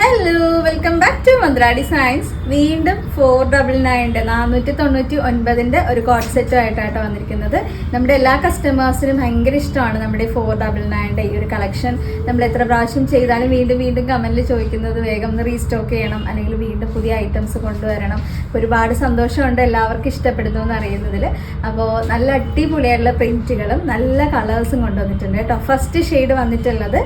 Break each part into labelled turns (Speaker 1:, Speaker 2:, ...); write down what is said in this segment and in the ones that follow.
Speaker 1: Hello, welcome back to Mantra designs. വീണ്ടും 499 ഒരു code സെറ്റുമായിട്ടാണ് വന്നിരിക്കുന്നത്. നമ്മുടെ എല്ലാ കസ്റ്റമേഴ്സിനും ഭയങ്കര ഇഷ്ടമാണ് നമ്മുടെ 499 ഈ ഒരു കളക്ഷൻ. നമ്മൾ എത്ര പ്രാവശ്യം ചെയ്താലും വീണ്ടും വീണ്ടും കമന്റിൽ ചോദിക്കുന്നത് വേഗം ഒന്ന് റീസ്റ്റോക്ക് ചെയ്യണം, അല്ലെങ്കിൽ വീണ്ടും പുതിയ ഐറ്റംസ് കൊണ്ടുവരണം. ഒരുപാട് സന്തോഷമുണ്ട് എല്ലാവർക്കും ഇഷ്ടപ്പെടുന്നു എന്ന് അറിയുന്നതിൽ. അപ്പോൾ നല്ല അടിപൊളിയായിട്ടുള്ള പ്രിന്റുകളും നല്ല കളേഴ്സും കൊണ്ടുവന്നിട്ടുണ്ട് കേട്ടോ. ഫസ്റ്റ് ഷെയ്ഡ് വന്നിട്ടുള്ളത്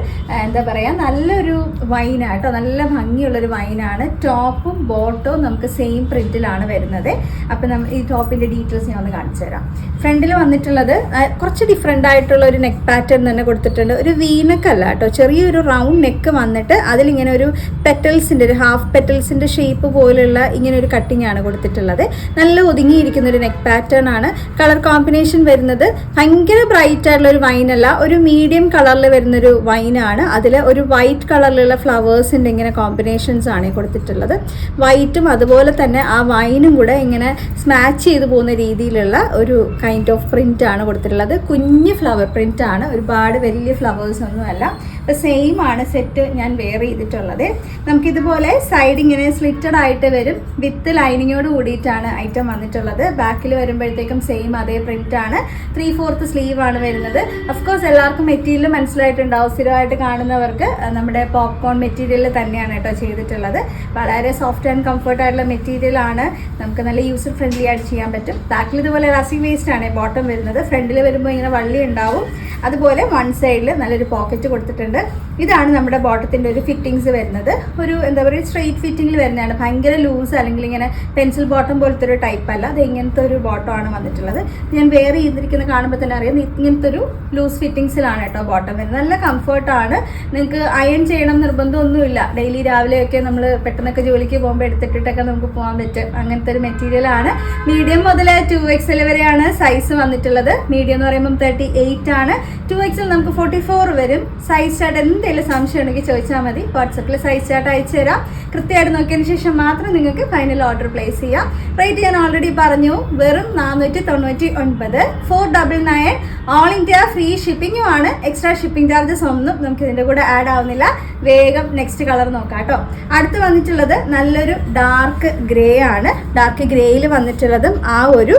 Speaker 1: എന്താ പറയുക, നല്ലൊരു വൈനാട്ടോ, നല്ല ഭംഗിയുള്ളൊരു വൈനാണ്. ടോപ്പും ബോട്ടവും നമുക്ക് സെയിം പ്രിന്റിലാണ് വരുന്നത്. അപ്പം നമ്മൾ ഈ ടോപ്പിൻ്റെ ഡീറ്റെയിൽസ് ഞാൻ ഒന്ന് കാണിച്ചു തരാം. ഫ്രണ്ടിൽ വന്നിട്ടുള്ളത് കുറച്ച് ഡിഫറെൻ്റ് ആയിട്ടുള്ള ഒരു നെക്ക് പാറ്റേൺ തന്നെ കൊടുത്തിട്ടുണ്ട്. ഒരു വീനക്കല്ല കേട്ടോ, ചെറിയൊരു റൗണ്ട് നെക്ക് വന്നിട്ട് അതിലിങ്ങനെ ഒരു പെറ്റൽസിൻ്റെ, ഒരു ഹാഫ് പെറ്റൽസിൻ്റെ ഷേപ്പ് പോലുള്ള ഇങ്ങനെ ഒരു കട്ടിങ് ആണ് കൊടുത്തിട്ടുള്ളത്. നല്ല ഒതുങ്ങിയിരിക്കുന്ന ഒരു നെക്ക് പാറ്റേൺ ആണ്. കളർ കോമ്പിനേഷൻ വരുന്നത് ഭയങ്കര ബ്രൈറ്റ് ആയിട്ടുള്ള ഒരു വൈനല്ല, ഒരു മീഡിയം കളറിൽ വരുന്നൊരു വൈനാണ്. അതിൽ ഒരു വൈറ്റ് കളറിലുള്ള ഫ്ലവേഴ്സിൻ്റെ ഇങ്ങനെ കോമ്പിനേഷൻസ് ആണ് കൊടുത്തിട്ടുള്ളത്. വൈറ്റും അതുപോലെ തന്നെ ആ വൈനും കൂടെ ഇങ്ങനെ സ്മാച്ച് ചെയ്ത് പോകുന്ന രീതിയിലുള്ള ഒരു കൈൻഡ് ഓഫ് പ്രിന്റ് ആണ് കൊടുത്തിട്ടുള്ളത്. കുഞ്ഞ് ഫ്ലവർ പ്രിന്റ് ആണ്, ഒരുപാട് വലിയ ഫ്ലവേഴ്സ് ഒന്നുമല്ല. അപ്പോൾ സെയിം ആണ് സെറ്റ് ഞാൻ വെയർ ചെയ്തിട്ടുള്ളത്. നമുക്കിതുപോലെ സൈഡ് ഇങ്ങനെ സ്ലിറ്റഡ് ആയിട്ട് വരും, വിത്ത് ലൈനിങ്ങോട് കൂടിയിട്ടാണ് ഐറ്റം വന്നിട്ടുള്ളത്. ബാക്കിൽ വരുമ്പോഴത്തേക്കും സെയിം അതേ പ്രിന്റ് ആണ്. 3/4 സ്ലീവ് ആണ് വരുന്നത്. അഫ്കോഴ്സ് എല്ലാവർക്കും മെറ്റീരിയൽ മനസ്സിലായിട്ടുണ്ടാവും. സ്ഥിരമായിട്ട് കാണുന്നവർക്ക് നമ്മുടെ പോപ്കോൺ മെറ്റീരിയൽ തന്നെയാണ് കേട്ടോ ചെയ്തിട്ടുള്ളത്. വളരെ സോഫ്റ്റ് ആൻഡ് കംഫർട്ട് ആയിട്ടുള്ള മെറ്റീരിയൽ ആണ്. നമുക്ക് നല്ല യൂസർ ഫ്രണ്ട്ലി ആയിട്ട് ചെയ്യാൻ പറ്റും. ബാക്കിൽ ഇതുപോലെ റസി വേസ്റ്റ് ആണ് ബോട്ടം വരുന്നത്. ഫ്രണ്ടിൽ വരുമ്പോൾ ഇങ്ങനെ വള്ളി ഉണ്ടാവും. അതുപോലെ വൺ സൈഡിൽ നല്ലൊരു പോക്കറ്റ് കൊടുത്തിട്ടുണ്ട്. ഇതാണ് നമ്മുടെ ബോട്ടത്തിൻ്റെ ഒരു ഫിറ്റിങ്സ് വരുന്നത്. ഒരു എന്താ പറയുക, സ്ട്രെയിറ്റ് ഫിറ്റിങ്ങിൽ വരുന്നതാണ്. ഭയങ്കര ലൂസ് അല്ലെങ്കിൽ ഇങ്ങനെ പെൻസിൽ ബോട്ടം പോലത്തെ ഒരു ടൈപ്പ് അല്ല. അത് ഇങ്ങനത്തെ ഒരു ബോട്ടം ആണ് വന്നിട്ടുള്ളത്. ഞാൻ വെയർ ചെയ്തിരിക്കുന്ന കാണുമ്പോൾ തന്നെ അറിയാം ഇങ്ങനത്തെ ഒരു ലൂസ് ഫിറ്റിങ്സിലാണ് കേട്ടോ ബോട്ടം വരുന്നത്. നല്ല കംഫർട്ടാണ്. നിങ്ങൾക്ക് അയൺ ചെയ്യണം നിർബന്ധമൊന്നുമില്ല. ഡെയിലി രാവിലെയൊക്കെ നമ്മൾ പെട്ടെന്നൊക്കെ ജോലിക്ക് പോകുമ്പോൾ എടുത്തിട്ടൊക്കെ നമുക്ക് പോകാൻ പറ്റും. അങ്ങനത്തെ ഒരു മെറ്റീരിയൽ ആണ്. മീഡിയം മുതൽ 2XL വരെയാണ് സൈസ് വന്നിട്ടുള്ളത്. മീഡിയം എന്ന് പറയുമ്പോൾ 38 ആണ്. 2XL നമുക്ക് 44 വരും. സൈസ് ചാർട്ട് എന്തെങ്കിലും സംശയം ഉണ്ടെങ്കിൽ ചോദിച്ചാൽ മതി. വാട്സപ്പിൽ സൈസ് ചാർട്ട് അയച്ചു തരാം. കൃത്യമായിട്ട് നോക്കിയതിന് ശേഷം മാത്രം നിങ്ങൾക്ക് ഫൈനൽ ഓർഡർ പ്ലേസ് ചെയ്യാം. റേറ്റ് ഞാൻ ഓൾറെഡി പറഞ്ഞു, വെറും 499. 499 ഓൾ ഇന്ത്യ ഫ്രീ ഷിപ്പിംഗും ആണ്. എക്സ്ട്രാ ഷിപ്പിംഗ് ചാർജസ് ഒന്നും നമുക്ക് ഇതിൻ്റെ കൂടെ ആഡ് ആവുന്നില്ല. വേഗം നെക്സ്റ്റ് കളർ നോക്കാം കേട്ടോ. അടുത്ത് വന്നിട്ടുള്ളത് നല്ലൊരു ഡാർക്ക് ഗ്രേ ആണ്. ഡാർക്ക് ഗ്രേയിൽ വന്നിട്ടുള്ളതും ആ ഒരു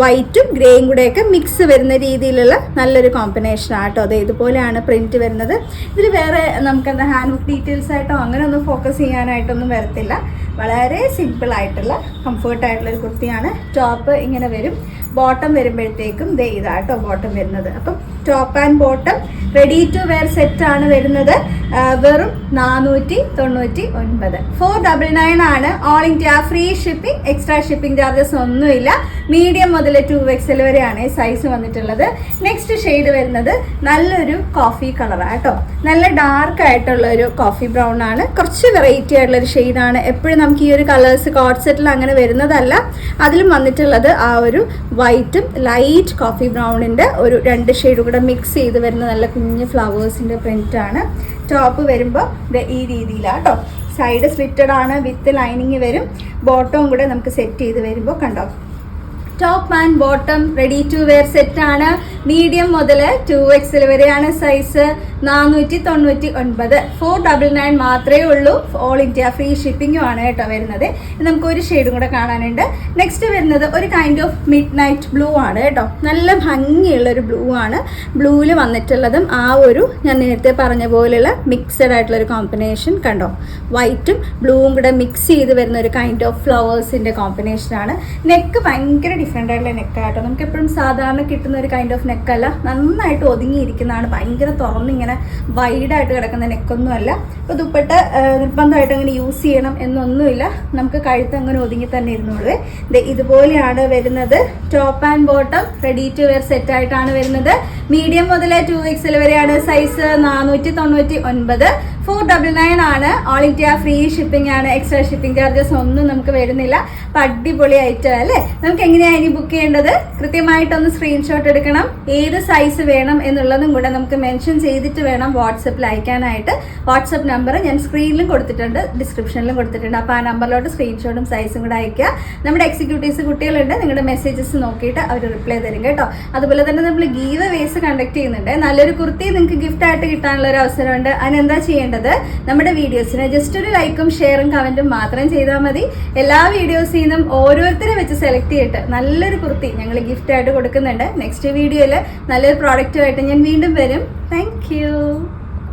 Speaker 1: വൈറ്റും ഗ്രേയും കൂടെയൊക്കെ മിക്സ് വരുന്ന രീതിയിലുള്ള നല്ലൊരു കോമ്പിനേഷൻ ആട്ടോ. അത് ഇതുപോലെയാണ് പ്രിന്റ് വരുന്നത്. ഇതിൽ വേറെ നമുക്ക് എന്താ ഹാൻഡ് വർക്ക് ഡീറ്റെയിൽസ് ആയിട്ടോ അങ്ങനെ ഒന്നും ഫോക്കസ് ചെയ്യാനായിട്ടൊന്നും വരത്തില്ല. വളരെ സിമ്പിൾ ആയിട്ടുള്ള കംഫർട്ടായിട്ടുള്ള ഒരു കുർത്തിയാണ്. ടോപ്പ് ഇങ്ങനെ വരും. ബോട്ടം വരുമ്പോഴത്തേക്കും ഇതാട്ടോ ബോട്ടം വരുന്നത്. അപ്പം top and bottom ready to wear set ആണ് വരുന്നത്. വെറും 499. 499 ആണ്. All India free shipping, extra shipping charges ഒന്നുമില്ല. മീഡിയം മുതൽ 2XL വരെയാണ് സൈസ് വന്നിട്ടുള്ളത്. നെക്സ്റ്റ് ഷെയ്ഡ് വരുന്നത് നല്ലൊരു കോഫി കളറാണ് കേട്ടോ. നല്ല ഡാർക്ക് ആയിട്ടുള്ള ഒരു കോഫി ബ്രൗൺ ആണ്. കുറച്ച് വെറൈറ്റി ആയിട്ടുള്ള ഒരു ഷെയ്ഡാണ്. എപ്പോഴും നമുക്ക് ഈ ഒരു കളേഴ്സ് കോഡ് സെറ്റിൽ അങ്ങനെ വരുന്നതല്ല. അതിലും വന്നിട്ടുള്ളത് ആ ഒരു വൈറ്റും ലൈറ്റ് കോഫി ബ്രൗണിൻ്റെ ഒരു 2 ഷെയ്ഡും കൂടെ മിക്സ് ചെയ്ത് വരുന്ന നല്ല കുഞ്ഞ് ഫ്ലവേഴ്സിൻ്റെ പ്രിന്റ് ആണ്. ടോപ്പ് വരുമ്പോൾ ഈ രീതിയിലാണ് കേട്ടോ. സൈഡ് സ്ലിറ്റഡ് ആണ്, വിത്ത് ലൈനിങ് വരും. ബോട്ടവും കൂടെ നമുക്ക് സെറ്റ് ചെയ്ത് വരുമ്പോൾ കണ്ടോ. Top and bottom ready to wear set ആണ്. മീഡിയം മുതൽ 2XL വരെയാണ് സൈസ്. 499. 499 മാത്രമേ ഉള്ളൂ. ഓൾ ഇന്ത്യ ഫ്രീ ഷിപ്പിംഗും ആണ് കേട്ടോ വരുന്നത്. നമുക്ക് ഒരു ഷെയ്ഡും കൂടെ കാണാനുണ്ട്. നെക്സ്റ്റ് വരുന്നത് ഒരു kind of mid night blue ആണ് കേട്ടോ. നല്ല ഭംഗിയുള്ളൊരു ബ്ലൂ ആണ്. ബ്ലൂവിൽ വന്നിട്ടുള്ളതും ആ ഒരു ഞാൻ നേരത്തെ പറഞ്ഞ പോലെയുള്ള മിക്സഡ് ആയിട്ടുള്ളൊരു കോമ്പിനേഷൻ കണ്ടോ. വൈറ്റും ബ്ലൂവും കൂടെ മിക്സ് ചെയ്ത് വരുന്ന ഒരു കൈൻഡ് ഓഫ് ഫ്ലവേഴ്സിൻ്റെ കോമ്പിനേഷനാണ്. നെക്ക് ഭയങ്കര ഡിഫറെൻ്റ് ആയിട്ടുള്ള നെക്കാട്ടോ. നമുക്ക് എപ്പോഴും സാധാരണ കിട്ടുന്ന ഒരു കൈൻഡ് ഓഫ് നെക്കല്ല. നന്നായിട്ട് ഒതുങ്ങിയിരിക്കുന്നതാണ്. ഭയങ്കര തുറന്നിങ്ങനെ വൈഡായിട്ട് കിടക്കുന്ന നെക്കൊന്നും അല്ല. അപ്പോൾ ദുപ്പട്ട നിർബന്ധമായിട്ട് അങ്ങനെ യൂസ് ചെയ്യണം എന്നൊന്നുമില്ല. നമുക്ക് കഴുത്ത് അങ്ങനെ ഒതുങ്ങി തന്നെ ഇരുന്നോളൂ. ഇതുപോലെയാണ് വരുന്നത്. Top and bottom ready to wear set ആയിട്ടാണ് വരുന്നത്. മീഡിയം മുതൽ 2XL വരെയാണ് സൈസ്. 499. 499 ആണ്. ഓൾ ഇന്ത്യ ഫ്രീ ഷിപ്പിംഗ് ആണ്. എക്സ്ട്രാ ഷിപ്പിംഗ് ചാർജസ് ഒന്നും നമുക്ക് വരുന്നില്ല. അപ്പം അടിപൊളി ഐറ്റം അല്ലേ. നമുക്ക് എങ്ങനെയാണ് ഇനി ബുക്ക് ചെയ്യേണ്ടത്? കൃത്യമായിട്ടൊന്ന് സ്ക്രീൻഷോട്ട് എടുക്കണം. ഏത് സൈസ് വേണം എന്നുള്ളതും കൂടെ നമുക്ക് മെൻഷൻ ചെയ്തിട്ട് വേണം വാട്സപ്പിൽ അയക്കാനായിട്ട്. വാട്സപ്പ് നമ്പർ ഞാൻ സ്ക്രീനിലും കൊടുത്തിട്ടുണ്ട്, ഡിസ്ക്രിപ്ഷനിലും കൊടുത്തിട്ടുണ്ട്. അപ്പോൾ ആ നമ്പറിലോട്ട് സ്ക്രീൻഷോട്ടും സൈസും കൂടെ അയക്കുക. നമ്മുടെ എക്സിക്യൂട്ടീവ്സ് കുട്ടികളുണ്ട്, നിങ്ങളുടെ മെസ്സേജസ് നോക്കിയിട്ട് അവർ റിപ്ലൈ തരും കേട്ടോ. അതുപോലെ തന്നെ നമ്മൾ ഗീവ് വേസ് കണ്ടക്ട് ചെയ്യുന്നുണ്ട്. നല്ലൊരു കുർത്തി നിങ്ങൾക്ക് ഗിഫ്റ്റ് ആയിട്ട് കിട്ടാനുള്ള ഒരു അവസരമുണ്ട്. അതിനെന്താ ചെയ്യേണ്ടത്? ചെയ്യേണ്ടത്, നമ്മുടെ വീഡിയോസിന് ജസ്റ്റ് ഒരു ലൈക്കും ഷെയറും കമൻറ്റും മാത്രം ചെയ്താൽ മതി. എല്ലാ വീഡിയോസിൽ നിന്നും ഓരോരുത്തരെ വെച്ച് സെലക്ട് ചെയ്തിട്ട് നല്ലൊരു കുർത്തി ഞങ്ങൾ ഗിഫ്റ്റ് ആയിട്ട് കൊടുക്കുന്നുണ്ട്. നെക്സ്റ്റ് വീഡിയോയിൽ നല്ലൊരു പ്രോഡക്റ്റുമായിട്ട് ഞാൻ വീണ്ടും വരും. Thank you.